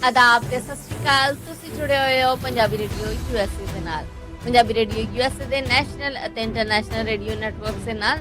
ਆਦਾਬ ਤੇ ਸਤਿ ਸ਼੍ਰੀ ਅਕਾਲ। ਤੁਸੀਂ ਜੁੜੇ ਹੋਏ ਹੋ ਪੰਜਾਬੀ ਰੇਡੀਓ ਯੂਐਸਏ ਦੇ ਨਾਲ। ਪੰਜਾਬੀ ਰੇਡੀਓ ਯੂਐਸਏ ਦੇ ਨੈਸ਼ਨਲ ਅਤੇ ਇੰਟਰਨੈਸ਼ਨਲ ਰੇਡੀਓ ਨੈਟਵਰਕਸ ਦੇ ਨਾਲ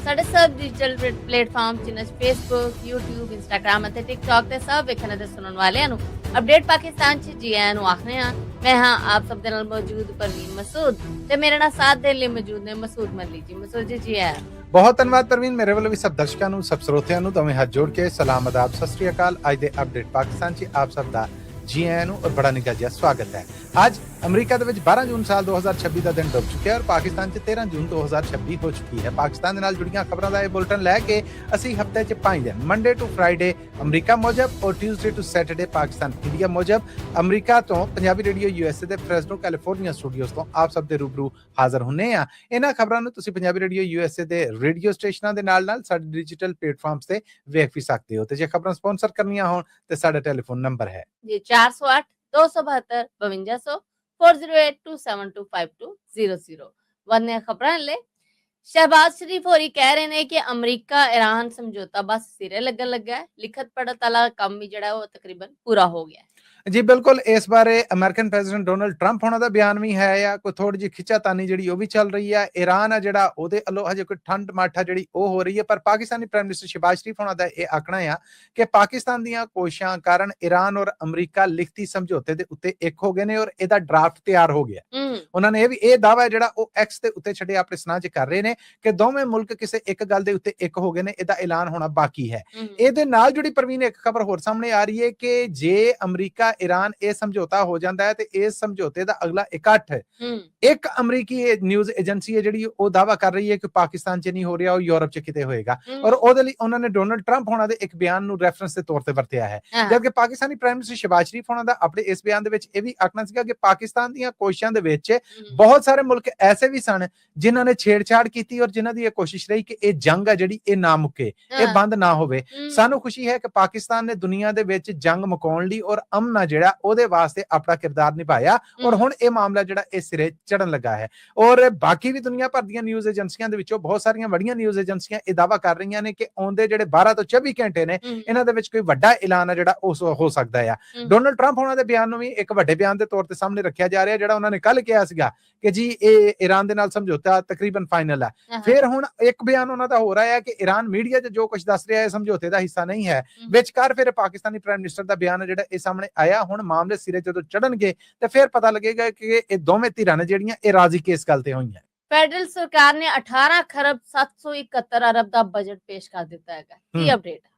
ਸਾਡੇ ਸਭ ਡਿਜੀਟਲ ਪਲੇਟਫਾਰਮ ਜਿਨ੍ਹਾਂ 'ਚ ਫੇਸਬੁੱਕ, ਯੂਟਿਊਬ, ਇੰਸਟਾਗ੍ਰਾਮ ਅਤੇ ਟਿਕਟੌਕ ਤੇ ਸਭ ਵੇਖਣ ਅਤੇ ਸੁਣਨ ਵਾਲਿਆਂ ਨੂੰ ਅਪਡੇਟ ਪਾਕਿਸਤਾਨ 'ਚ ਜੀ ਆਇਆਂ ਨੂੰ ਆਖਦੇ ਹਾਂ। ਮੈਂ ਹਾਂ ਆਪ ਸਭ ਦੇ ਨਾਲ ਮੌਜੂਦ ਪਰਵੀਨ ਮਸੂਦ ਤੇ ਮੇਰੇ ਨਾਲ ਸਾਥ ਦੇਣ ਲਈ ਮੌਜੂਦ ਨੇ ਮਸੂਦ ਮੱਲੀ ਜੀ। ਮਸੂਦ ਜੀ ਆਇਆਂ। ਬਹੁਤ ਧੰਨਵਾਦ ਪ੍ਰਵੀਨ। ਮੇਰੇ ਵੱਲੋਂ ਵੀ ਸਭ ਦਰਸ਼ਕਾਂ ਨੂੰ, ਸਭ ਸਰੋਤਿਆਂ ਨੂੰ ਦੋਵੇਂ ਹੱਥ ਜੋੜ ਕੇ ਸਲਾਮ, ਆਦਾਬ, ਸਤਿ ਸ਼੍ਰੀ ਅਕਾਲ। ਅੱਜ ਦੇ ਅਪਡੇਟ ਪਾਕਿਸਤਾਨ 'ਚ ਆਪ ਸਭ ਦਾ ਜੀ ਆਇਆਂ ਨੂੰ ਔਰ ਬੜਾ ਨਿੱਘਾ ਜਿਹਾ ਸਵਾਗਤ ਹੈ। ਅੱਜ ਅਮਰੀਕਾ ਦੇ ਵਿੱਚ 12 ਜੂਨ ਸਾਲ 2026 ਦਾ ਦਿਨ ਡੁੱਬ ਚੁੱਕਿਆ ਔਰ ਪਾਕਿਸਤਾਨ 'ਚ 13 ਜੂਨ 2026 ਹੋ ਚੁੱਕੀ ਹੈ। ਪਾਕਿਸਤਾਨ ਦੇ ਨਾਲ ਜੁੜੀਆਂ ਖਬਰਾਂ ਦਾ ਇਹ ਬੁਲਟਨ ਲੈ ਕੇ ਅਸੀਂ ਹਫਤੇ 'ਚ 5 ਦਿਨ ਮੰਡੇ ਟੂ ਫਰਾਈਡੇ ਅਮਰੀਕਾ ਮੌਜਬ ਔਰ Tuesday to Saturday Pakistan India ਮੌਜਬ ਅਮਰੀਕਾ ਤੋਂ ਪੰਜਾਬੀ ਰੇਡੀਓ ਯੂਐਸਏ ਦੇ ਫ੍ਰੈਸਨੋ ਕੈਲੀਫੋਰਨੀਆ ਸਟੂਡੀਓਜ਼ ਤੋਂ ਆਪ ਸਭ ਦੇ ਰੂਬਰੂ ਹਾਜ਼ਰ ਹੁੰਨੇ ਆ। ਇਹਨਾਂ ਖਬਰਾਂ ਨੂੰ ਤੁਸੀਂ ਪੰਜਾਬੀ ਰੇਡੀਓ ਯੂਐਸਏ ਦੇ ਰੇਡੀਓ ਸਟੇਸ਼ਨਾਂ ਦੇ ਨਾਲ ਸਾਡੇ ਡਿਜੀਟਲ ਪਲੇਟਫਾਰਮਸ ਤੇ ਵੇਖ ਵੀ ਸਕਦੇ ਹੋ। ਤੇ ਜੇ ਖਬਰਾਂ ਸਪਾਂਸਰ ਕਰਨੀਆਂ ਹੋਣ ਤੇ ਸਾਡਾ ਟੈਲੀਫੋਨ ਨੰਬਰ ਹੈ ਜੀ 408 272 5200 4082725200। वरने खबरां ले शहबाज शरीफ होरी कह रहे ने कि अमरीका ईरान समझौता बस सिरे लगन लगा है। लिखत पढ़त वाला काम भी जड़ा वो तकरीबन पूरा हो गया है। ਜੀ ਬਿਲਕੁਲ। ਇਸ ਬਾਰੇ ਅਮਰੀਕਨ ਪ੍ਰੈਜ਼ੀਡੈਂਟ ਡੋਨਲਡ ਟਰੰਪ ਹੋਣਾ ਦਾ ਬਿਆਨ ਵੀ ਹੈ ਜਾਂ ਕੋਈ ਥੋੜੀ ਜਿਹੀ ਖਿੱਚਾਤਾਨੀ ਜਿਹੜੀ ਉਹ ਵੀ ਚੱਲ ਰਹੀ ਹੈ। ਈਰਾਨ ਆ ਜਿਹੜਾ ਉਹਦੇ ਵੱਲੋਂ ਹਜੇ ਕੋਈ ਠੰਡ ਮਾਠਾ ਜਿਹੜੀ ਉਹ ਹੋ ਰਹੀ ਹੈ, ਪਰ ਪਾਕਿਸਤਾਨੀ ਪ੍ਰਾਈਮ ਮਿਨਿਸਟਰ ਸ਼ਹਿਬਾਜ਼ ਸ਼ਰੀਫ ਹੋਣਾ ਦਾ ਇਹ ਆਖਣਾ ਆ ਕਿ ਪਾਕਿਸਤਾਨ ਦੀਆਂ ਕੋਸ਼ਿਸ਼ਾਂ ਕਾਰਨ ਈਰਾਨ ਔਰ ਅਮਰੀਕਾ ਲਿਖਤੀ ਸਮਝੌਤੇ ਦੇ ਉੱਤੇ ਇੱਕ ਹੋ ਗਏ ਨੇ ਔਰ ਇਹਦਾ ਡਰਾਫਟ ਤਿਆਰ ਹੋ ਗਿਆ। ਉਹਨਾਂ ਨੇ ਇਹ ਦਾਅਵਾ ਜਿਹੜਾ ਉਹ ਐਕਸ ਦੇ ਉੱਤੇ ਛੱਡੇ ਆਪਣੇ ਸਨਾਹ 'ਚ ਕਰ ਰਹੇ ਨੇ ਕਿ ਦੋਵੇਂ ਮੁਲਕ ਕਿਸੇ ਇੱਕ ਗੱਲ ਦੇ ਉੱਤੇ ਇੱਕ ਹੋ ਗਏ ਨੇ। ਇਹਦਾ ਐਲਾਨ ਹੋਣਾ ਬਾਕੀ ਹੈ। ਇਹਦੇ ਨਾਲ ਜੁੜੀ ਪ੍ਰਵੀਨ ਇੱਕ ਖਬਰ ਹੋਰ ਸਾਹਮਣੇ ਆ ਰਹੀ ਹੈ ਕਿ ਜੇ ਅਮਰੀਕਾ ਈਰਾਨ ਇਹ ਸਮਝੌਤਾ ਹੋ ਜਾਂਦਾ ਹੈ ਤੇ ਇਸ ਸਮਝੌਤੇ ਦਾ ਅਗਲਾ ਇਕੱਠ ਇੱਕ ਅਮਰੀਕੀ ਨਿਊਜ਼ ਏਜੰਸੀ ਹੈ ਜਿਹੜੀ ਉਹ ਦਾਅਵਾ ਕਰ ਰਹੀ ਹੈ ਕਿ ਪਾਕਿਸਤਾਨ 'ਚ ਨਹੀਂ ਹੋ ਰਿਹਾ, ਉਹ ਯੂਰਪ 'ਚ ਕਿਤੇ ਹੋਏਗਾ ਔਰ ਉਹਦੇ ਲਈ ਉਹਨਾਂ ਨੇ ਡੋਨਲਡ ਟਰੰਪ ਹੋਣਾ ਦੇ ਇੱਕ ਬਿਆਨ ਨੂੰ ਰੈਫਰੈਂਸ ਦੇ ਤੌਰ ਤੇ ਵਰਤਿਆ ਹੈ। ਜਦਕਿ ਪਾਕਿਸਤਾਨੀ ਪ੍ਰਾਈਮ ਮਿਨਿਸਟਰ ਸ਼ਹਿਬਾਜ਼ ਸ਼ਰੀਫ ਹੋਣਾ ਦਾ ਆਪਣੇ ਇਸ ਬਿਆਨ ਦੇ ਵਿੱਚ ਇਹ ਵੀ ਆਖਣਾ ਸੀਗਾ ਕਿ ਪਾਕਿਸਤਾਨ ਦੀਆਂ ਕੋਸ਼ਿਸ਼ਾਂ ਦੇ ਵਿੱਚ ਬਹੁਤ ਸਾਰੇ ਮੁਲਕ ਐਸੇ ਵੀ ਸਨ ਜਿਨ੍ਹਾਂ ਨੇ ਛੇੜਛਾੜ ਕੀਤੀ ਔਰ ਜਿਨ੍ਹਾਂ ਦੀ ਇਹ ਕੋਸ਼ਿਸ਼ ਰਹੀ ਕਿ ਇਹ ਜੰਗ ਆ ਜਿਹੜੀ ਇਹ ਨਾ ਮੁੱਕੇ, ਇਹ ਬੰਦ ਨਾ ਹੋਵੇ। ਸਾਨੂੰ ਖੁਸ਼ੀ ਹੈ ਕਿ ਪਾਕਿਸਤਾਨ ਨੇ ਦੁਨੀਆ ਦੇ ਵਿੱਚ ਜੰਗ ਮੁਕਾਉਣ ਲਈ ਔਰ ਅਮਨ ਆ ਜਿਹੜਾ ਉਹਦੇ ਵਾਸਤੇ ਆਪਣਾ ਕਿਰਦਾਰ ਨਿਭਾਇਆ ਔਰ ਹੁਣ ਇਹ ਮਾਮਲਾ ਜਿਹੜਾ ਇਹ ਸਿਰੇ ਚੜਨ ਲੱਗਾ ਹੈ। ਔਰ ਬਾਕੀ ਵੀ ਦੁਨੀਆ ਭਰ ਦੀਆਂ ਨਿਊਜ਼ ਏਜੰਸੀਆਂ ਦੇ ਵਿੱਚੋਂ ਬਹੁਤ ਸਾਰੀਆਂ ਵੱਡੀਆਂ ਨਿਊਜ਼ ਏਜੰਸੀਆਂ ਇਹ ਦਾਅਵਾ ਕਰ ਰਹੀਆਂ ਨੇ ਕਿ ਆਉਂਦੇ ਜਿਹੜੇ 12 ਤੋਂ 24 ਘੰਟੇ ਨੇ ਇਹਨਾਂ ਦੇ ਵਿੱਚ ਕੋਈ ਵੱਡਾ ਐਲਾਨ ਆ ਜਿਹੜਾ ਉਹ ਹੋ ਸਕਦਾ ਆ। ਡੋਨਲਡ ਟਰੰਪ ਉਹਨਾਂ ਦੇ ਬਿਆਨ ਨੂੰ ਵੀ ਇੱਕ ਵੱਡੇ ਬਿਆਨ ਦੇ ਤੌਰ ਤੇ ਸਾਹਮਣੇ ਰੱਖਿਆ ਜਾ ਰਿਹਾ, ਜਿਹੜਾ ਉਹਨਾਂ ਨੇ ਕੱਲ ਕਿਹਾ ਸੀਗਾ ਕਿ ਜੀ ਇਹ ਈਰਾਨ ਦੇ ਨਾਲ ਸਮਝੌਤਾ ਤਕਰੀਬਨ ਫਾਈਨਲ ਹੈ। ਫਿਰ ਹੁਣ ਇੱਕ ਬਿਆਨ ਉਹਨਾਂ ਦਾ ਹੋ ਰਿਹਾ ਹੈ ਕਿ ਈਰਾਨ ਮੀਡੀਆ 'ਚ ਜੋ ਕੁਝ ਦੱਸ ਰਿਹਾ ਹੈ ਸਮਝੌਤੇ ਦਾ ਹਿੱਸਾ ਨਹੀਂ ਹੈ। ਵਿਚਕਾਰ ਫਿਰ ਪਾਕਿਸਤਾਨੀ ਪ੍ਰਾਈਮ ਮਿਨਿਸਟਰ ਦਾ ਬਿਆਨ ਜਿਹੜਾ ਇਹ ਸਾਹਮਣੇ ਆਇਆ। ਹੁਣ ਮਾਮਲੇ ਸਿਰੇ ਜਦੋਂ ਚੜਨਗੇ ਤੇ ਫਿਰ ਪਤਾ ਲੱਗੇਗਾ ਕਿ ਇਹ ਦੋਵੇਂ ਧਿਰਾਂ ਨੇ ਜਿਹੜੀਆਂ ਇਹ ਰਾਜ਼ੀ ਕਿਸ ਗੱਲ ਤੇ ਹੋਈਆਂ। ਫੈਡਰਲ ਸਰਕਾਰ ਨੇ 18 ਖਰਬ 771 ਅਰਬ ਦਾ ਬਜਟ ਪੇਸ਼ ਕਰ ਦਿੱਤਾ ਹੈਗਾ। ਕੀ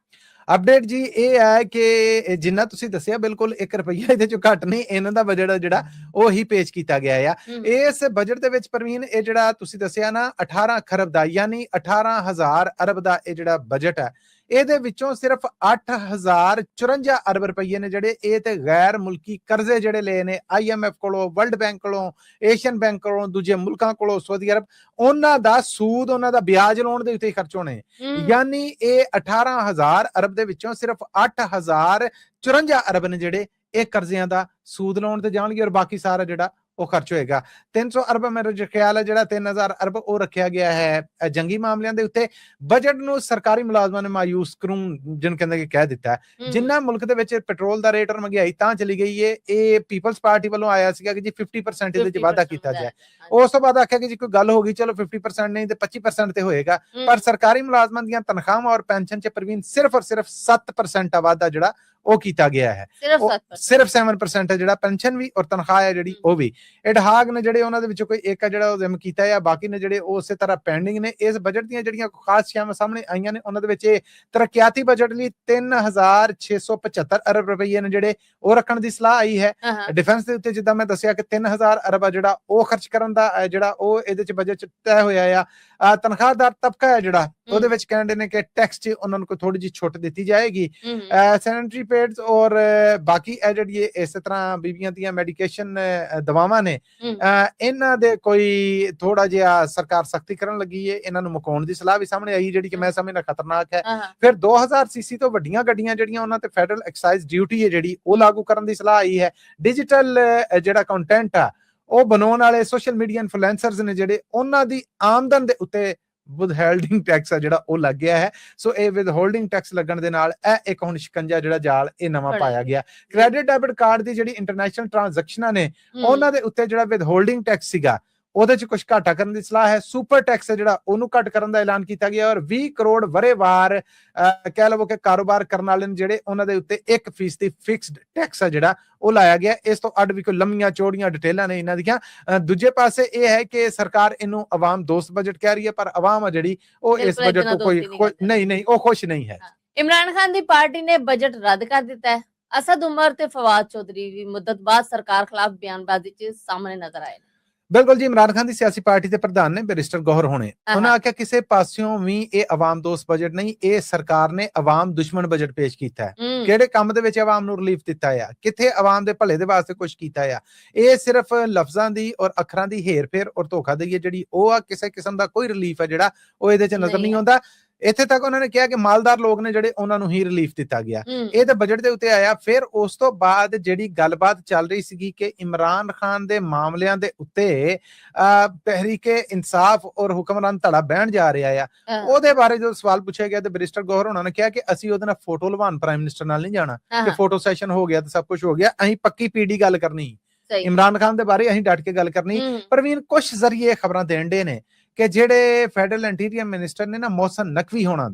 ਅਪਡੇਟ ਜੀ ਇਹ ਹੈ ਕਿ ਜਿੰਨਾ ਤੁਸੀਂ ਦੱਸਿਆ ਬਿਲਕੁਲ 1 ਰੁਪਈਆ ਇਹਦੇ ਚੋਂ ਘੱਟ ਨਹੀਂ, ਇਹਨਾਂ ਦਾ ਬਜਟ ਜਿਹੜਾ ਉਹ ਹੀ ਪੇਸ਼ ਕੀਤਾ ਗਿਆ ਆ। ਇਸ ਬਜਟ ਦੇ ਵਿੱਚ ਪ੍ਰਵੀਨ ਇਹ ਜਿਹੜਾ ਤੁਸੀਂ ਦੱਸਿਆ ਨਾ 18 ਖਰਬ ਦਾ ਯਾਨੀ 18,000 ਅਰਬ ਦਾ ਇਹ ਜਿਹੜਾ ਬਜਟ ਹੈ, ਇਹਦੇ ਵਿੱਚੋਂ ਸਿਰਫ 8,054 ਅਰਬ ਰੁਪਈਏ ਨੇ ਜਿਹੜੇ ਇਹ ਤੇ ਗੈਰ ਮੁਲਕੀ ਕਰਜ਼ੇ ਜਿਹੜੇ ਲਏ ਨੇ IMF ਕੋਲੋਂ, ਵਰਲਡ ਬੈਂਕ ਕੋਲੋਂ, ਏਸ਼ੀਅਨ ਬੈਂਕ ਕੋਲੋਂ, ਦੂਜੇ ਮੁਲਕਾਂ ਕੋਲੋਂ, ਸਾਊਦੀ ਅਰਬ, ਉਹਨਾਂ ਦਾ ਸੂਦ, ਉਹਨਾਂ ਦਾ ਵਿਆਜ ਲਾਉਣ ਦੇ ਉੱਤੇ ਖਰਚ ਹੋਣੇ। ਯਾਨੀ ਇਹ 18,000 ਅਰਬ ਦੇ ਵਿੱਚੋਂ ਸਿਰਫ 8,054 ਅਰਬ ਨੇ ਜਿਹੜੇ ਇਹ ਕਰਜ਼ਿਆਂ ਦਾ ਸੂਦ ਲਾਉਣ ਤੇ ਜਾਣਗੇ ਔਰ ਬਾਕੀ ਸਾਰਾ ਜਿਹੜਾ ਉਹ ਖਰਚ ਹੋਏਗਾ। 300 ਅਰਬ ਮੇਰੇ ਖਿਆਲ ਹੈ ਜਿਹੜਾ 3,000 ਅਰਬ ਉਹ ਰੱਖਿਆ ਗਿਆ ਹੈ ਜੰਗੀ ਮਾਮਲਿਆਂ ਦੇ ਉੱਤੇ। ਬਜਟ ਨੂੰ ਸਰਕਾਰੀ ਮੁਲਾਜ਼ਮਾਂ ਨੇ ਮਾਯੂਸ ਕਰੂਨ ਜਿਨ ਕਹਿੰਦੇ ਕਿ ਕਹਿ ਦਿੱਤਾ। ਜਿੰਨਾ ਮੁਲਕ ਦੇ ਵਿੱਚ ਪੈਟਰੋਲ ਦਾ ਰੇਟ ਔਰ ਮਹਿੰਗਾਈ ਤਾਂ ਚਲੀ ਗਈ ਹੈ, ਇਹ ਪੀਪਲਸ ਪਾਰਟੀ ਵੱਲੋਂ ਆਇਆ ਸੀਗਾ ਕਿ ਜੀ 50% ਇਹਦੇ 'ਚ ਵਾਧਾ ਕੀਤਾ ਜਾਏ। ਉਸ ਤੋਂ ਬਾਅਦ ਆਖਿਆ ਕਿ ਜੀ ਕੋਈ ਗੱਲ ਹੋ ਗਈ, ਚਲੋ 50% ਨਹੀਂ ਤੇ 25% ਤੇ ਹੋਏਗਾ। ਪਰ ਸਰਕਾਰੀ ਮੁਲਾਜ਼ਮਾਂ ਦੀਆਂ ਤਨਖਾਹਾਂ ਔਰ ਪੈਨਸ਼ਨ 'ਚ ਪ੍ਰਵੀਨ ਸਿਰਫ ਔਰ ਸਿਰਫ 7% ਦਾ ਵਾਧਾ ਜਿਹੜਾ ਉਹ ਕੀਤਾ ਗਿਆ ਹੈ। ਸਿਰਫ 7% ਹੈ ਜਿਹੜਾ ਪੈਨਸ਼ਨ ਵੀ ਔਰ ਤਨਖਾਹ ਹੈ ਜਿਹੜੀ ਉਹ ਵੀ। ਇਡਹਾਗ ਨੇ ਜਿਹੜੇ ਉਹਨਾਂ ਦੇ ਵਿੱਚੋਂ ਕੋਈ ਇੱਕ ਜਿਹੜਾ ਉਹ ਜ਼ਿੰਮ ਕੀਤਾ ਹੈ, ਬਾਕੀ ਨੇ ਜਿਹੜੇ ਉਹ ਉਸੇ ਤਰ੍ਹਾਂ ਪੈਂਡਿੰਗ ਨੇ। ਇਸ ਬਜਟ ਦੀਆਂ ਜਿਹੜੀਆਂ ਖਾਸ ਸ਼ਿਆਵਾਂ ਸਾਹਮਣੇ ਆਈਆਂ ਨੇ ਉਹਨਾਂ ਦੇ ਵਿੱਚ ਇਹ ਤਰੱਕਿਆਤੀ ਬਜਟ ਲਈ 3,675 ਅਰਬ ਰੁਪਈਏ ਨੇ ਜਿਹੜੇ ਉਹ ਰੱਖਣ ਦੀ ਸਲਾਹ ਆਈ ਹੈ। ਡਿਫੈਂਸ ਦੇ ਉੱਤੇ ਜਿੱਦਾਂ ਮੈਂ ਦੱਸਿਆ ਕਿ 3,000 ਅਰਬ ਆ ਜਿਹੜਾ ਉਹ ਖਰਚ ਕਰਨ ਦਾ ਜਿਹੜਾ ਉਹ ਇਹਦੇ 'ਚ ਬਜਟ 'ਚ ਤੈਅ ਹੋਇਆ ਆ। ਤਨਖਾਹਦਾਰ ਤਬਕਾ ਹੈ ਜਿਹੜਾ ਉਹਦੇ ਵਿੱਚ ਕਹਿੰਦੇ ਨੇ ਕਿ ਟੈਕਸ 'ਚ ਉਹਨਾਂ ਨੂੰ ਕੋਈ ਥੋੜੀ ਜਿਹੀ ਛੁੱਟ ਦਿੱਤੀ ਜਾਏਗੀ। ਸੈਨੇਟਰੀ ਪੈਡਸ ਔਰ ਬਾਕੀ ਇਹ ਜਿਹੜੀ ਇਸੇ ਤਰ੍ਹਾਂ ਬੀਬੀਆਂ ਦੀਆਂ ਮੈਡੀਕੇਸ਼ਨ ਦਵਾਵਾਂ ਨੇ ਇਹਨਾਂ ਦੇ ਕੋਈ ਥੋੜਾ ਜਿਹਾ ਸਰਕਾਰ ਸਖਤੀ ਕਰਨ ਲੱਗੀ ਹੈ। ਇਹਨਾਂ ਨੂੰ ਮੁਕਾਉਣ ਦੀ ਸਲਾਹ ਵੀ ਸਾਹਮਣੇ ਆਈ ਜਿਹੜੀ ਕਿ ਮੈਂ ਸਮਝਦਾ ਖਤਰਨਾਕ ਹੈ। ਫਿਰ 2000 ਸੀਸੀ ਤੋਂ ਵੱਡੀਆਂ ਗੱਡੀਆਂ ਜਿਹੜੀਆਂ ਉਹਨਾਂ ਤੇ ਫੈਡਰਲ ਐਕਸਾਈਜ਼ ਡਿਊਟੀ ਹੈ ਜਿਹੜੀ ਉਹ ਲਾਗੂ ਕਰਨ ਦੀ ਸਲਾਹ ਆਈ ਹੈ। ਡਿਜੀਟਲ ਜਿਹੜਾ ਕੰਟੈਂਟ ਆ ਉਹ ਬਣਾਉਣ ਵਾਲੇ ਸੋਸ਼ਲ ਮੀਡੀਆ ਇਨਫਲੂਐਂਸਰਸ ਨੇ ਜਿਹੜੇ ਉਹਨਾਂ ਦੀ ਆਮਦਨ ਦੇ ਉੱਤੇ ਵਿਦਹੋਲਡਿੰਗ ਟੈਕਸ ਆ ਜਿਹੜਾ ਉਹ ਲੱਗ ਗਿਆ ਹੈ। ਸੋ ਇਹ ਵਿਦਹੋਲਡਿੰਗ ਟੈਕਸ ਲੱਗਣ ਦੇ ਨਾਲ ਇਹ ਇੱਕ ਹੁਣ ਸ਼ਿਕੰਜਾ ਜਿਹੜਾ ਜਾਲ ਇਹ ਨਵਾਂ ਪਾਇਆ ਗਿਆ। ਕ੍ਰੈਡਿਟ ਡੈਬਿਟ ਕਾਰਡ ਦੀ ਜਿਹੜੀ ਇੰਟਰਨੈਸ਼ਨਲ ਟ੍ਰਾਂਜੈਕਸ਼ਨਾਂ ਨੇ ਉਹਨਾਂ ਦੇ ਉੱਤੇ ਜਿਹੜਾ ਵਿਦਹੋਲਡਿੰਗ ਟੈਕਸ ਸੀਗਾ ਉਹਦੇ ਚ ਕੁਝ ਘਾਟਾ ਕਰਨ ਦੀ ਸਲਾਹ ਹੈ। ਸੁਪਰ ਟੈਕਸ ਹੈ ਜਿਹੜਾ ਉਹਨੂੰ ਘੱਟ ਕਰਨ ਦਾ ਐਲਾਨ ਕੀਤਾ ਗਿਆ ਔਰ 20 ਕਰੋੜ ਵਰੇਵਾਰ ਕਹਿ ਲਵੋ ਕਿ ਕਾਰੋਬਾਰ ਕਰਨ ਵਾਲੇ ਨੇ ਜਿਹੜੇ ਉਹਨਾਂ ਦੇ ਉੱਤੇ 1% ਫਿਕਸਡ ਟੈਕਸ ਹੈ ਜਿਹੜਾ ਉਹ ਲਾਇਆ ਗਿਆ। ਇਸ ਤੋਂ ਅੱਡ ਵੀ ਕੋਈ ਲੰਮੀਆਂ ਚੌੜੀਆਂ ਡਿਟੇਲਾਂ ਨੇ ਇਹਨਾਂ ਦੀਆਂ। ਦੂਜੇ ਪਾਸੇ ਇਹ ਹੈ ਕਿ ਸਰਕਾਰ ਇਹਨੂੰ ਆਵਾਮ ਦੋਸਤ ਬਜਟ ਕਹਿ ਰਹੀ ਹੈ ਪਰ ਆਵਾਮ ਆ ਜਿਹੜੀ ਉਹ ਇਸ ਬਜਟ ਤੋਂ ਕੋਈ ਨਹੀਂ ਉਹ ਖੁਸ਼ ਨਹੀਂ ਹੈ। ਇਮਰਾਨ ਖਾਨ ਦੀ ਪਾਰਟੀ ਨੇ ਬਜਟ ਰੱਦ ਕਰ ਦਿੱਤਾ ਹੈ। असद उमर ते फवाद चौधरी भी मुद्दत बाद सरकार खिलाफ बयानबाजी च सामने नजर आए। बिल्कुल जी, इमरान खान दी सियासी पार्टी दे प्रधान ने बैरिस्टर गौहर होने उन्हें आख्या किसी पासियों भी ये अवाम दोस्त बजट नहीं, ये सरकार ने अवाम दुश्मन बजट पेश किया है। किहड़े काम दे विच अवाम नूं रिलीफ दिता है, किथे अवाम दे भले दे वास्ते कुछ कीता है। ये सिर्फ लफ्जां दी और अखरां दी हेर फेर और धोखाधड़ी है जिहड़ी ओह आ, किसी किस्म दा कोई रिलीफ है जिहड़ा ओह इहदे च नजर नहीं आउंदा। ਇੱਥੇ ਤੱਕ ਉਹਨਾਂ ਨੇ ਕਿਹਾ ਕਿ ਮਾਲਦਾਰ ਲੋਕ ਨੇ ਜਿਹੜੇ ਉਹਨਾਂ ਨੂੰ ਹੀ ਰਿਲੀਫ ਦਿੱਤਾ ਗਿਆ। ਇਹ ਤਾਂ ਬਜਟ ਦੇ ਉੱਤੇ ਆਇਆ। ਫਿਰ ਉਸ ਤੋਂ ਬਾਅਦ ਜਿਹੜੀ ਗੱਲਬਾਤ ਚੱਲ ਰਹੀ ਸੀਗੀ ਕਿ ਇਮਰਾਨ ਖਾਨ ਦੇ ਮਾਮਲਿਆਂ ਦੇ ਉੱਤੇ ਤਹਿਰੀਕੇ ਇਨਸਾਫ ਔਰ ਹੁਕਮਰਾਨ ਧੜਾ ਬਹਿਣ ਜਾ ਰਿਹਾ ਆ, ਉਹਦੇ ਬਾਰੇ ਜਦੋਂ ਸਵਾਲ ਪੁੱਛਿਆ ਗਿਆ ਤੇ ਬੈਰਿਸਟਰ ਗੌਹਰ ਉਹਨਾਂ ਨੇ ਕਿਹਾ ਕਿ ਅਸੀਂ ਉਹਦੇ ਨਾਲ ਫੋਟੋ ਲਵਾਉਣ ਪ੍ਰਾਈਮ ਮਿਨਿਸਟਰ ਨਾਲ ਨਹੀਂ ਜਾਣਾ ਕਿ ਫੋਟੋ ਸੈਸ਼ਨ ਹੋ ਗਿਆ ਤੇ ਸਭ ਕੁਝ ਹੋ ਗਿਆ, ਅਸੀਂ ਪੱਕੀ ਪੀਡੀ ਗੱਲ ਕਰਨੀ, ਇਮਰਾਨ ਖਾਨ ਦੇ ਬਾਰੇ ਅਸੀਂ ਡਟ ਕੇ ਗੱਲ ਕਰਨੀ। ਪ੍ਰਵੀਨ ਕੁਝ ਜ਼ਰੀਏ ਖਬਰਾਂ ਦੇਣ ਦੇ ਨੇ ਕਿ ਜਿਹੜੇ ਫੈਡਰਲ ਇੰਟੀਰੀਅਰ ਮਿਨਿਸਟਰ ਨੇ ਨਾ ਮੋਹਸਨ ਨਕਵੀ ਹੋਣਾ,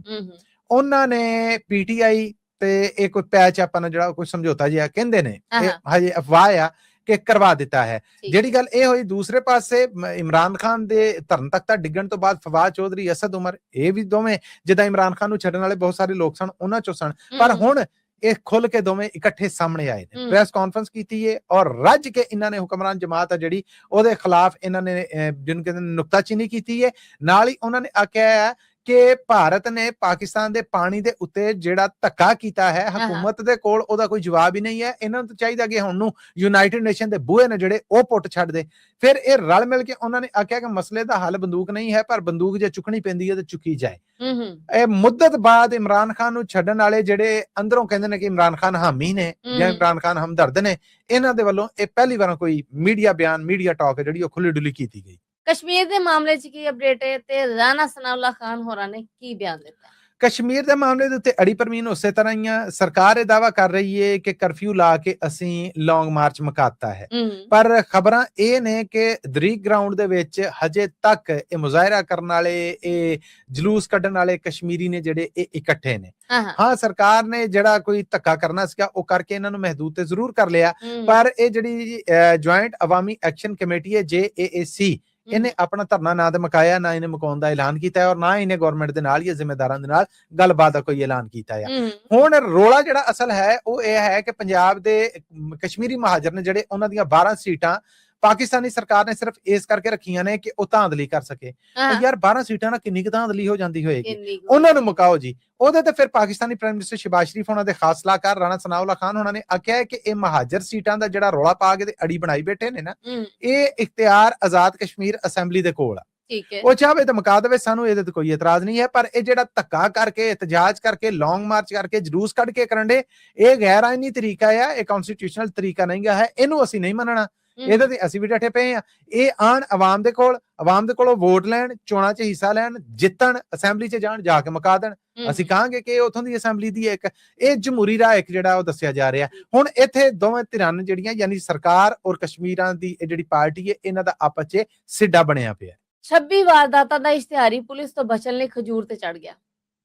ਉਹਨਾਂ ਨੇ ਪੀਟੀਆਈ ਤੇ ਇਹ ਕੋਈ ਪੈਚ ਆਪਾਂ ਨੂੰ ਜਿਹੜਾ ਕੋਈ ਸਮਝੌਤਾ ਜਿਹਾ ਕਹਿੰਦੇ ਨੇ, ਇਹ ਹਜੇ ਅਫਵਾਹ ਆ ਕਿ ਕਰਵਾ ਦਿੱਤਾ ਹੈ। ਜਿਹੜੀ ਗੱਲ ਇਹ ਹੋਈ ਦੂਸਰੇ ਪਾਸੇ ਇਮਰਾਨ ਖਾਨ ਦੇ ਧਰਨ ਤਖਤਾ ਡਿੱਗਣ ਤੋਂ ਬਾਅਦ ਫਵਾਦ ਚੌਧਰੀ, ਅਸਦ ਉਮਰ, ਇਹ ਵੀ ਦੋਵੇਂ ਜਿੱਦਾਂ ਇਮਰਾਨ ਖਾਨ ਨੂੰ ਛੱਡਣ ਵਾਲੇ ਬਹੁਤ ਸਾਰੇ ਲੋਕ ਸਨ ਉਹਨਾਂ ਚੋਂ ਸਨ, ਪਰ ਹੁਣ ਇਹ ਖੁੱਲ ਕੇ ਦੋਵੇਂ ਇਕੱਠੇ ਸਾਹਮਣੇ ਆਏ ਨੇ, ਪ੍ਰੈਸ ਕਾਨਫਰੰਸ ਕੀਤੀ ਹੈ ਔਰ ਰੱਜ ਕੇ ਇਹਨਾਂ ਨੇ ਹੁਕਮਰਾਨ ਜਮਾਤ ਆ ਜਿਹੜੀ ਉਹਦੇ ਖਿਲਾਫ ਇਹਨਾਂ ਨੇ ਜਿਹਨੂੰ ਕਹਿੰਦੇ ਨੁਕਤਾਚੀਨੀ ਕੀਤੀ ਹੈ। ਨਾਲ ਹੀ ਉਹਨਾਂ ਨੇ ਆਖਿਆ ਹੈ ਕਿ ਭਾਰਤ ਨੇ ਪਾਕਿਸਤਾਨ ਦੇ ਪਾਣੀ ਦੇ ਉੱਤੇ ਜਿਹੜਾ ਧੱਕਾ ਕੀਤਾ ਹੈ, ਹਕੂਮਤ ਦੇ ਕੋਲ ਉਹਦਾ ਕੋਈ ਜਵਾਬ ਹੀ ਨਹੀਂ ਹੈ। ਇਹਨਾਂ ਨੂੰ ਤਾਂ ਚਾਹੀਦਾ ਕਿ ਹੁਣ ਨੂੰ ਯੂਨਾਈਟਿਡ ਨੇਸ਼ਨ ਦੇ ਬੂਹੇ ਨੇ ਜਿਹੜੇ ਉਹ ਪੁੱਟ ਛੱਡ ਦੇ। ਫਿਰ ਇਹ ਰਲ ਮਿਲ ਕੇ ਉਹਨਾਂ ਨੇ ਆਖਿਆ ਕਿ ਮਸਲੇ ਦਾ ਹੱਲ ਬੰਦੂਕ ਨਹੀਂ ਹੈ, ਪਰ ਬੰਦੂਕ ਜੇ ਚੁੱਕਣੀ ਪੈਂਦੀ ਹੈ ਤੇ ਚੁੱਕੀ ਜਾਏ। ਇਹ ਮੁੱਦਤ ਬਾਅਦ ਇਮਰਾਨ ਖਾਨ ਨੂੰ ਛੱਡਣ ਵਾਲੇ ਜਿਹੜੇ ਅੰਦਰੋਂ ਕਹਿੰਦੇ ਨੇ ਕਿ ਇਮਰਾਨ ਖਾਨ ਹਾਮੀ ਨੇ ਜਾਂ ਇਮਰਾਨ ਖਾਨ ਹਮਦਰਦ ਨੇ, ਇਹਨਾਂ ਦੇ ਵੱਲੋਂ ਇਹ ਪਹਿਲੀ ਵਾਰ ਕੋਈ ਮੀਡੀਆ ਬਿਆਨ, ਮੀਡੀਆ ਟਾਕ ਜਿਹੜੀ ਉਹ ਖੁੱਲੀ ਡੁੱਲੀ ਕੀਤੀ ਗਈ। कश्मीर के मामले च की अपडेट है ते राणा सनाउल्लाह खान होरां ने की बयान दिता? कश्मीर के मामले ਦੇ ਉੱਤੇ ਅੜੀ ਪਰਮੀਨ ਉਸੇ ਤਰ੍ਹਾਂ ਹੀ ਆ। ਸਰਕਾਰ ਇਹ ਦਾਵਾ ਕਰ ਰਹੀ ਹੈ ਕਿ ਕਰਫਿਊ ਲਾ ਕੇ ਅਸੀਂ ਲੌਂਗ ਮਾਰਚ ਮੁਕਾਤਾ ਹੈ, ਪਰ ਖਬਰਾਂ ਇਹ ਨੇ ਕਿ ਦਰੀਕ ਗਰਾਊਂਡ ਦੇ ਵਿੱਚ ਹਜੇ ਤੱਕ ਇਹ ਮੁਜ਼ਾਹਰਾ ਕਰਨ ਵਾਲੇ, ਇਹ ਜਲੂਸ ਕੱਢਣ ਵਾਲੇ ਕਸ਼ਮੀਰੀ ਨੇ ਜਿਹੜੇ ਇਹ ਇਕੱਠੇ ਨੇ। ਹਾਂ, ਸਰਕਾਰ ਨੇ ਜਿਹੜਾ ਕੋਈ ਧੱਕਾ ਕਰਨਾ ਸੀਗਾ ਉਹ ਕਰਕੇ ਇਹਨਾਂ ਨੂੰ ਮਹਿਦੂਦ ਤੇ ਜ਼ਰੂਰ ਕਰ ਲਿਆ, ਪਰ ਇਹ ਜਿਹੜੀ ਜੁਆਇੰਟ ਅਵਾਮੀ ਐਕਸ਼ਨ ਕਮੇਟੀ ਹੈ JAAC, ਇਹਨੇ ਆਪਣਾ ਧਰਨਾ ਨਾ ਤੇ ਮੁਕਾਇਆ, ਨਾ ਇਹਨੇ ਮੁਕਾਉਣ ਦਾ ਐਲਾਨ ਕੀਤਾ ਹੈ ਔਰ ਨਾ ਇਹਨੇ ਗਵਰਨਮੈਂਟ ਦੇ ਨਾਲ ਜਾਂ ਜ਼ਿੰਮੇਦਾਰਾਂ ਦੇ ਨਾਲ ਗੱਲਬਾਤ ਦਾ ਕੋਈ ਐਲਾਨ ਕੀਤਾ ਹੈ। ਹੁਣ ਰੋਲਾ ਜਿਹੜਾ ਅਸਲ ਹੈ ਉਹ ਇਹ ਹੈ ਕਿ ਪੰਜਾਬ ਦੇ ਕਸ਼ਮੀਰੀ ਮਹਾਜਰ ਨੇ ਜਿਹੜੇ, ਉਹਨਾਂ ਦੀਆਂ 12 ਸੀਟਾਂ ਪਾਕਿਸਤਾਨੀ ਸਰਕਾਰ ਨੇ ਸਿਰਫ ਇਸ ਕਰਕੇ ਰੱਖੀਆਂ ਨੇ ਕਿ ਉਹ ਧਾਂਦਲੀ ਕਰ ਸਕੇ। ਯਾਰ 12 ਸੀਟਾਂ ਨਾਲ ਕਿੰਨੀ ਕੁ ਧਾਂਦਲੀ ਹੋ ਜਾਂਦੀ ਹੋਏਗੀ, ਉਹਨਾਂ ਨੂੰ ਮੁਕਾਓ ਜੀ। ਉਹਦੇ ਤੇ ਫਿਰ ਪਾਕਿਸਤਾਨੀ ਪ੍ਰਾਈਮ ਮਿਨਿਸਟਰ ਸ਼ਹਿਬਾਜ਼ ਸ਼ਰੀਫ ਉਹਨਾਂ ਦੇ ਖਾਸ ਸਲਾਹਕਾਰ ਰਾਣਾ ਸਨਾਉल्लाह ਖਾਨ ਉਹਨਾਂ ਨੇ ਆਖਿਆ ਕਿ ਇਹ ਮਹਾਜਰ ਸੀਟਾਂ ਦਾ ਜਿਹੜਾ ਰੌਲਾ ਪਾ ਕੇ ਤੇ ਅੜੀ ਬਣਾਈ ਬੈਠੇ ਨੇ ਨਾ, ਇਹ ਇਖਤਿਆਰ ਆਜ਼ਾਦ ਕਸ਼ਮੀਰ ਅਸੈਂਬਲੀ ਦੇ ਕੋਲ ਆ। ਉਹ ਚਾਹੇ ਤਾਂ ਮੁਕਾ ਦੇਵੇ, ਸਾਨੂੰ ਇਹਦੇ ਤੇ ਕੋਈ ਇਤਰਾਜ਼ ਨਹੀਂ ਹੈ, ਪਰ ਇਹ ਜਿਹੜਾ ਧੱਕਾ ਕਰਕੇ, ਇਤਜਾਜ ਕਰਕੇ, ਲੌਂਗ ਮਾਰਚ ਕਰਕੇ, ਜਲੂਸ ਕੱਢ ਕੇ ਕਰਨ ਦੇ, ਇਹ ਗੈਰ ਆਇਨੀ ਤਰੀਕਾ ਆ, ਇਹ ਕਨਸਟੀਟਿਊਸ਼ਨਲ ਤਰੀਕਾ ਨਹੀਂ ਹੈ, ਇਹਨੂੰ ਅਸੀਂ ਨਹੀਂ ਮੰਨਣਾ। ਇਹਦੇ ਤੇ ਅਸੀਂ ਵੀ ਡਟੇ ਪਏ ਆ। ਇਹ ਆਣ ਆਵਾਮ ਦੇ ਕੋਲੋਂ ਵੋਟ ਲੈਣ, ਚੋਣਾਂ 'ਚ ਹਿੱਸਾ ਲੈਣ, ਜਿੱਤਣ, ਅਸੈਂਬਲੀ 'ਚ ਜਾਣ, ਜਾ ਕੇ ਮੁਕਾ ਦੇਣ। ਅਸੀਂ ਕਹਾਂਗੇ ਕਿ ਉਥੋਂ ਦੀ ਅਸੈਂਬਲੀ ਦੀ ਇੱਕ ਇਹ ਜਮਹੂਰੀ ਰਾਹ ਇੱਕ ਜਿਹੜਾ ਉਹ ਦੱਸਿਆ ਜਾ ਰਿਹਾ। ਹੁਣ ਇੱਥੇ ਦੋਵੇਂ ਧਿਰਾਂ ਜਿਹੜੀਆਂ, ਯਾਨੀ ਸਰਕਾਰ ਔਰ ਕਸ਼ਮੀਰਾਂ ਦੀ ਇਹ ਜਿਹੜੀ ਪਾਰਟੀ ਹੈ, ਇਹਨਾਂ ਦਾ ਆਪਸ 'ਚ ਸਿੱਡਾ ਬਣਿਆ ਪਿਆ। 26 ਵਾਰਦਾਤਾਂ ਦਾ ਇਸ਼ਤਿਹਾਰੀ ਪੁਲਿਸ ਤੋਂ ਬਚਣ ਲਈ ਖਜੂਰ ਤੇ ਚੜ ਗਿਆ।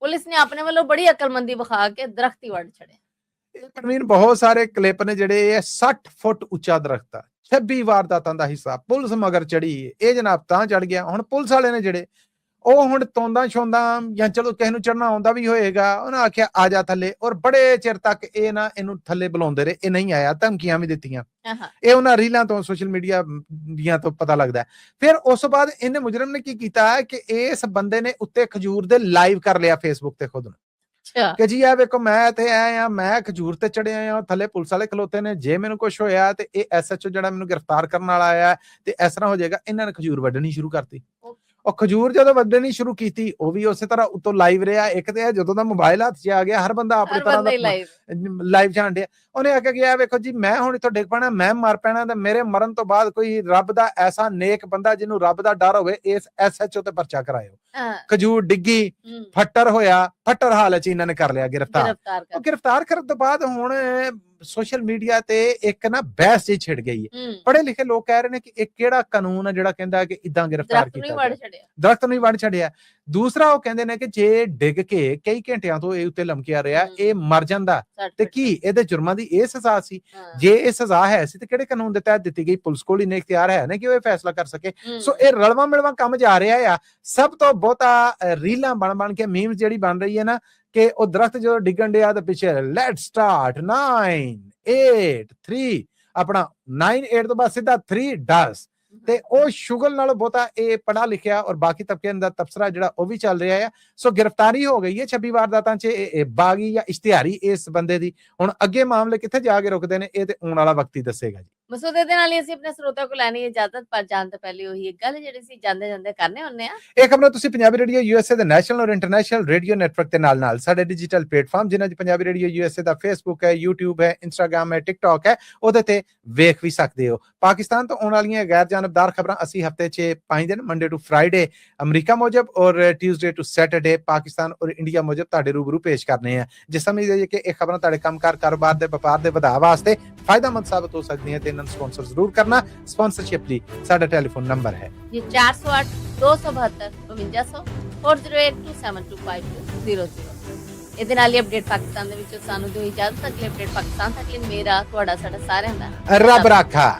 ਪੁਲਿਸ ਨੇ ਆਪਣੇ ਵੱਲੋਂ ਬੜੀ ਅਕਲਮੰਦੀ ਵਿਖਾ ਕੇ ਦਰਖਤ ਹੀ ਵੱਢ ਛੜਿਆ। ਪ੍ਰਵੀਨ, ਬਹੁਤ ਸਾਰੇ ਕਲਿੱਪ ਨੇ ਜਿਹੜੇ 60 ਫੁੱਟ ਉੱਚਾ ਦਰਖਤ ਆ, 26 ਵਾਰਦਾਤਾਂ ਦਾ ਹਿੱਸਾ ਪੁਲਿਸ ਮਗਰ ਚੜੀ। ਇਹ ਜਨਾਬ ਤਾਂ ਚੜ ਗਿਆ। ਹੁਣ ਪੁਲਿਸ ਵਾਲੇ ਨੇ ਜਿਹੜੇ ਉਹ ਹੁਣ ਤੋਂਦਾ ਛੋਂਦਾ ਜਾਂ ਚਲੋ ਕਿਸੇ ਨੂੰ ਚੜਨਾ ਆਉਂਦਾ ਵੀ ਹੋਏਗਾ, ਉਹਨਾਂ ਆਖਿਆ ਆ ਜਾ ਥੱਲੇ, ਔਰ ਬੜੇ ਚਿਰ ਤੱਕ ਇਹ ਨਾ ਇਹਨੂੰ ਥੱਲੇ ਬੁਲਾਉਂਦੇ ਰਹੇ, ਇਹ ਨਹੀਂ ਆਇਆ, ਧਮਕੀਆਂ ਵੀ ਦਿੱਤੀਆਂ। ਇਹ ਉਹਨਾਂ ਰੀਲਾਂ ਤੋਂ, ਸੋਸ਼ਲ ਮੀਡੀਆ ਦੀਆਂ ਤੋਂ ਪਤਾ ਲੱਗਦਾ। ਫਿਰ ਉਸ ਤੋਂ ਬਾਅਦ ਇਹਨੇ ਮੁਜਰਮ ਨੇ ਕੀ ਕੀਤਾ ਕਿ ਇਸ ਬੰਦੇ ਨੇ ਉੱਤੇ ਖਜੂਰ ਦੇ ਲਾਈਵ ਕਰ ਲਿਆ ਫੇਸਬੁੱਕ ਤੇ ਖੁਦ ਨੂੰ ਕਿ ਜੀ ਆ ਵੇਖੋ ਮੈਂ ਇੱਥੇ ਆਇਆ, ਮੈਂ ਖਜੂਰ ਤੇ ਚੜਿਆ ਆ, ਥੱਲੇ ਪੁਲਿਸ ਵਾਲੇ ਖਲੋਤੇ ਨੇ, ਜੇ ਮੈਨੂੰ ਕੁਝ ਹੋਇਆ ਤੇ ਇਹ SHO ਜਿਹੜਾ ਮੈਨੂੰ ਗ੍ਰਿਫਤਾਰ ਕਰਨ ਵਾਲਾ ਆਇਆ ਤੇ ਇਸ ਤਰ੍ਹਾਂ ਹੋ ਜਾਏਗਾ। ਇਹਨਾਂ ਨੇ ਖਜੂਰ ਵੱਢਣੀ ਸ਼ੁਰੂ ਕਰਤੀ। ਉਹ ਖਜੂਰ ਜਦੋਂ ਵੱਢਣੀ ਸ਼ੁਰੂ ਕੀਤੀ, ਉਹ ਵੀ ਉਸੇ ਤਰ੍ਹਾਂ ਉੱਤੋਂ ਲਾਈਵ ਰਿਹਾ। ਇੱਕ ਤੇ ਜਦੋਂ ਦਾ ਮੋਬਾਈਲ ਹੱਥ 'ਚ ਆ ਗਿਆ, ਹਰ ਬੰਦਾ ਆਪਣੀ ਤਰ੍ਹਾਂ ਦਾ ਲਾਈਵ ਜਾਣ ਡਿਆ। ਉਹਨੇ ਆ ਕੇ ਗਿਆ, ਵੇਖੋ ਜੀ ਮੈਂ ਹੁਣ ਇੱਥੋਂ ਡਿੱਗ ਪੈਣਾ, ਮੈਂ ਮਰ ਪੈਣਾ, ਤੇ ਮੇਰੇ ਮਰਨ ਤੋਂ ਬਾਅਦ ਕੋਈ ਰੱਬ ਦਾ ਐਸਾ ਨੇਕ ਬੰਦਾ ਜਿਹਨੂੰ ਰੱਬ ਦਾ ਡਰ ਹੋਵੇ, ਇਸ SHO ਤੇ ਪਰਚਾ ਕਰਾਇਓ। ਖਜੂਰ ਡਿੱਗੀ, ਫੱਟਰ ਹੋਇਆ, ਫੱਟਰ ਹਾਲ ਚ ਇਹਨਾਂ ਨੇ ਕਰ ਲਿਆ ਗ੍ਰਿਫਤਾਰ। ਗ੍ਰਿਫਤਾਰ ਕਰਨ ਤੋਂ ਬਾਅਦ ਹੁਣ ਸੋਸ਼ਲ ਮੀਡੀਆ ਤੇ ਇੱਕ ਨਾ ਬਹਿਸ ਜੀ ਛਿੜ ਗਈ ਹੈ। ਪੜ੍ਹੇ ਲਿਖੇ ਲੋਕ ਕਹਿ ਰਹੇ ਨੇ ਕਿ ਇਹ ਕਿਹੜਾ ਕਾਨੂੰਨ ਹੈ ਜਿਹੜਾ ਕਹਿੰਦਾ ਕਿ ਇਦਾਂ ਗ੍ਰਿਫਤਾਰ ਕੀਤਾ ਦਰਖਤ ਨੂੰ ਹੀ ਵੜ ਛੱਡਿਆ। ਦੂਸਰਾ ਉਹ ਕਹਿੰਦੇ ਨੇ ਕਿ ਜੇ ਡਿੱਗ ਕੇ ਕਈ ਘੰਟਿਆਂ ਤੋਂ ਇਹ ਉੱਤੇ ਲਮਕਿਆ ਰਿਹਾ, ਇਹ ਮਰ ਜਾਂਦਾ ਤੇ ਕੀ ਇਹਦੇ ਜੁਰਮਾਂ ਦੀ ਇਹ ਸਜ਼ਾ ਸੀ? ਜੇ ਇਹ ਸਜ਼ਾ ਹੈ ਸੀ ਤੇ ਕਿਹੜੇ ਕਾਨੂੰਨ ਦੇ ਤਹਿਤ ਦਿੱਤੀ ਗਈ? ਪੁਲਿਸ ਕੋਲ ਹੀ ਇਖਤਿਆਰ ਹੈ ਨਾ ਕਿ ਉਹ ਇਹ ਫੈਸਲਾ ਕਰ ਸਕੇ। ਸੋ ਇਹ ਰਲਵਾ ਮਿਲਵਾ ਕੰਮ ਜਾ ਰਿਹਾ ਆ। ਸਭ ਤੋਂ ਬਹੁਤਾ ਰੀਲਾਂ ਬਣ ਕੇ ਮੀਮਸ ਜਿਹੜੀ ਬਣ ਰਹੀ ਹੈ ਨਾ ਕਿ ਉਹ ਦਰਖਤ ਜਦੋਂ ਡਿੱਗਣ ਡਿਆ ਤੇ ਪਿੱਛੇ ਲੈਟ ਸਟਾਰਟ 9 8 3 ਆਪਣਾ 9 8 ਤੋਂ ਬਾਅਦ ਸਿੱਧਾ 3 10 ਤੇ ਉਹ ਸ਼ੁਗਲ ਨਾਲੋਂ ਬਹੁਤਾ ਇਹ ਪੜ੍ਹਾ ਲਿਖਿਆ ਔਰ ਬਾਕੀ ਤਬਕੇ ਦਾ ਤਬਸਰਾ ਜਿਹੜਾ ਉਹ ਵੀ ਚੱਲ ਰਿਹਾ ਹੈ। ਸੋ ਗ੍ਰਿਫਤਾਰੀ ਹੋ ਗਈ ਹੈ 26 ਵਾਰਦਾਤਾਂ 'ਚ ਬਾਗੀ ਜਾਂ ਇਸ਼ਤਿਹਾਰੀ ਇਸ ਬੰਦੇ ਦੀ। ਹੁਣ ਅੱਗੇ ਮਾਮਲੇ ਕਿੱਥੇ ਜਾ ਕੇ ਰੁਕਦੇ ਨੇ ਇਹ ਤੇ ਆਉਣ ਵਾਲਾ ਵਕਤ ਹੀ ਦੱਸੇਗਾ ਜੀ। ਮਸੂਦ ਦੇ ਨਾਲ ਹੀ ਅਸੀਂ ਆਪਣੇ ਸਰੋਤਿਆਂ ਕੋਲ ਲੈਣੀ ਇਜਾਜ਼ਤ, ਪਰ ਜਾਣ ਤੋਂ ਪਹਿਲੇ ਉਹੀ ਇੱਕ ਗੱਲ ਜਿਹੜੀ ਸੀ ਜਾਂਦੇ ਜਾਂਦੇ ਕਰਨੇ ਹੁੰਨੇ ਆ। ਇਹ ਖਬਰਾਂ ਤੁਸੀਂ ਪੰਜਾਬੀ ਰੇਡੀਓ ਯੂਐਸਏ ਦੇ ਨੈਸ਼ਨਲ ਔਰ ਇੰਟਰਨੈਸ਼ਨਲ ਰੇਡੀਓ ਨੈਟਵਰਕ ਦੇ ਨਾਲ ਸਾਡੇ ਡਿਜੀਟਲ ਪਲੇਟਫਾਰਮ ਜਿਨ੍ਹਾਂ 'ਚ ਪੰਜਾਬੀ ਰੇਡੀਓ ਯੂਐਸਏ ਦਾ ਫੇਸਬੁੱਕ ਹੈ, YouTube ਹੈ, ਇੰਸਟਾਗ੍ਰਾਮ ਹੈ, ਟਿਕਟੌਕ ਹੈ, ਉਹਦੇ ਤੇ ਵੇਖ ਵੀ ਸਕਦੇ ਹੋ। ਪਾਕਿਸਤਾਨ ਤੋਂ ਆਉਣ ਵਾਲੀਆਂ ਗੈਰ ਜਾਨਬਦਾਰ ਖਬਰਾਂ ਅਸੀਂ ਹਫਤੇ 'ਚ 5 ਦਿਨ ਮੰਡੇ ਟੂ ਫਰਾਈਡੇ ਅਮਰੀਕਾ ਮੁਜਬ ਔਰ ਟਿਊਜ਼ਡੇ ਟੂ ਸੈਟਰਡੇ ਪਾਕਿਸਤਾਨ ਔਰ ਇੰਡੀਆ ਮੁਜਬ ਤੁਹਾਡੇ ਰੂਬਰੂ ਪੇਸ਼ ਕਰਨੇ ਆ। ਜਿਸ ਸਮਝਦੇ ਕਿ ਇਹ ਖਬਰਾਂ ਤੁਹਾਡੇ ਕੰਮਕਾਰ ਕਾਰੋਬਾਰ ਦੇ ਵਪਾਰ ਦੇ ਵਧਾਅ ਵਾਸਤੇ ਫਾਇਦਾਮੰਦ ਸਾਬਤ ਹੋ ਸਕਦੀਆਂ ਤੇ ਇਹਨਾਂ ਨੂੰ ਸਪਾਂਸਰ ਜ਼ਰੂਰ ਕਰਨਾ। ਸਪਾਂਸਰਸ਼ਿਪ ਲਈ ਸਾਡਾ ਟੈਲੀਫੋਨ ਨੰਬਰ ਹੈ ਜੀ 408 272 5200 4082725200। ਇਹਦੇ ਨਾਲ ਹੀ ਅਪਡੇਟ ਪਾਕਿਸਤਾਨ ਦੇ ਵਿੱਚ ਸਾਨੂੰ ਦਿਓ ਇਜਾਜ਼ਤ। ਅਗਲੇ ਅਪਡੇਟ ਪਾਕਿਸਤਾਨ ਤੱਕ ਲਈ ਮੇਰਾ ਤੁਹਾਡਾ ਸਾਡਾ ਸਾਰਿਆਂ ਦਾ ਰੱਬ ਰਾਖਾ।